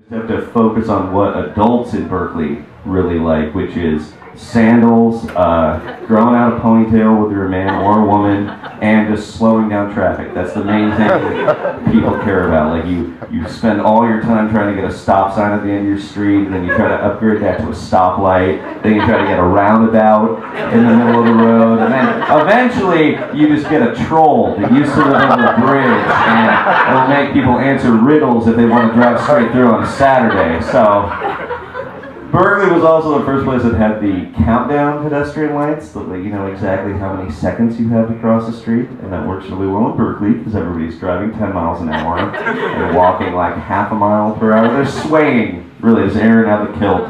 have to focus on what adults in Berkeley really like, which is sandals, growing out a ponytail whether you're a man or a woman, and just slowing down traffic. That's the main thing that people care about. Like you spend all your time trying to get a stop sign at the end of your street, and then you try to upgrade that to a stoplight, then you try to get a roundabout in the middle of the road, and then eventually you just get a troll that used to live under a bridge, and it'll make people answer riddles if they want to drive straight through on a Saturday. So Berkeley was also the first place that had the countdown pedestrian lights, that let you know exactly how many seconds you have to cross the street, and that works really well in Berkeley because everybody's driving 10 miles an hour and walking like half a mile per hour. They're swaying, really, as airing out the kilt.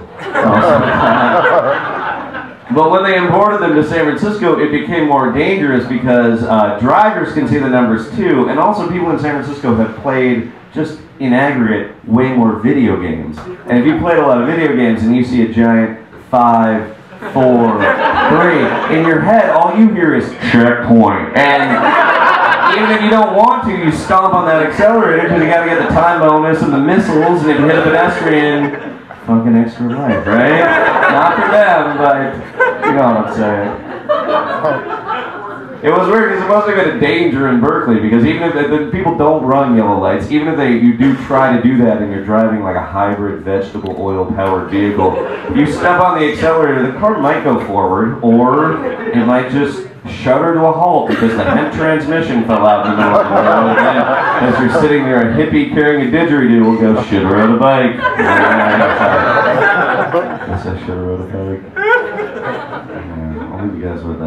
But when they imported them to San Francisco, it became more dangerous because drivers can see the numbers too, and also people in San Francisco have played, just in aggregate, way more video games. And if you played a lot of video games and you see a giant 5, 4, 3, in your head all you hear is checkpoint. And even if you don't want to, you stomp on that accelerator because you gotta get the time bonus and the missiles, and if you hit a pedestrian, fucking extra life, right? Not for them, but you know what I'm saying. It was weird because it must have been a danger in Berkeley, because even if the people don't run yellow lights, even if you do try to do that and you're driving like a hybrid vegetable oil powered vehicle, you step on the accelerator, the car might go forward, or it might just shudder to a halt because the hemp transmission fell out in the middle of the road, and as you're sitting there, a hippie carrying a didgeridoo will go, should have rode a bike. I guess I should have rode a bike. Yeah, I'll leave you guys with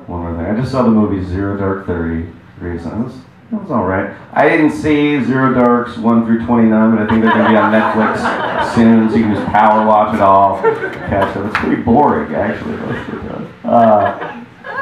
one more thing. I just saw the movie Zero Dark 30 recently. It was alright. I didn't see Zero Darks 1 through 29, but I think they're going to be on Netflix soon, so you can just power watch it all. Catch up. It's pretty boring, actually.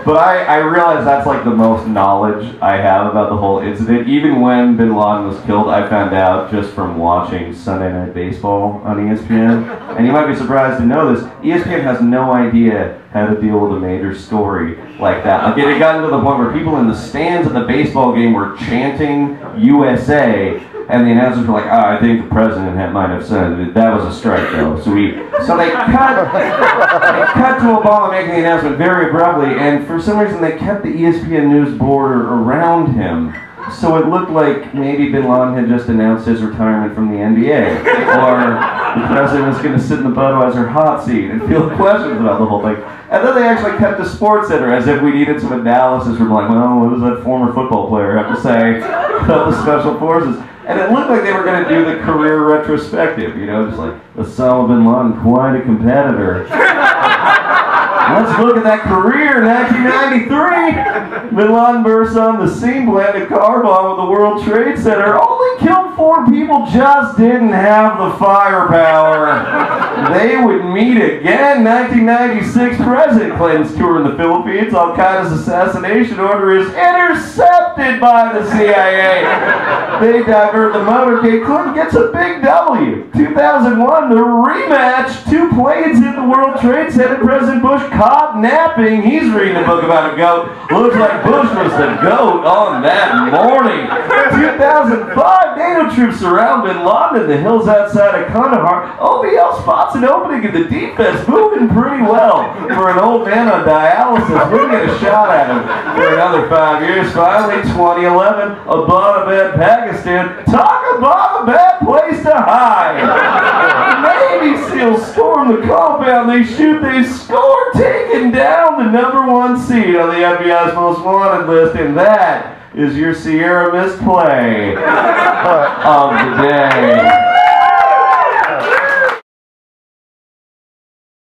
But I realize that's like the most knowledge I have about the whole incident. Even when Bin Laden was killed, I found out just from watching Sunday Night Baseball on ESPN. And you might be surprised to know this, ESPN has no idea how to deal with a major story like that. Like, it had gotten to the point where people in the stands at the baseball game were chanting USA, and the announcers were like, I think the president might have said that was a strike, though. So they cut to Obama making the announcement very abruptly, and for some reason they kept the ESPN News border around him. So it looked like maybe Bin Laden had just announced his retirement from the NBA, or the president was going to sit in the Budweiser hot seat and field questions about the whole thing. And then they actually kept the Sports Center as if we needed some analysis from like, well, what does that former football player have to say about the Special Forces? And it looked like they were going to do the career retrospective, you know, just like, Osama Bin Laden, quite a competitor. Let's look at that career in 1993. Bin Laden burst on the scene, planted a car bomb at the World Trade Center. Only killed 4 people, just didn't have the firepower. They would meet again. 1996, President Clinton's tour in the Philippines. Al-Qaeda's assassination order is intercepted by the CIA. They divert the motorcade. Clinton gets a big W. 2001, the rematch. 2 planes hit the World Trade Center. President Bush caught napping. He's reading a book about a goat. Looks like Bush was the goat on that morning. 2005, NATO troops surround Bin Laden in the hills outside of Kandahar. OBL spots an opening in the defense, moving pretty well for an old man on dialysis. We'll get a shot at him for another 5 years. Finally, 2011, Abbottabad, Pakistan. Talk about a bad place to hide. Navy SEALs storm the compound. They shoot, they score, taking down the #1 seed on the FBI's most wanted list, and that is your Sierra Mist play of the day.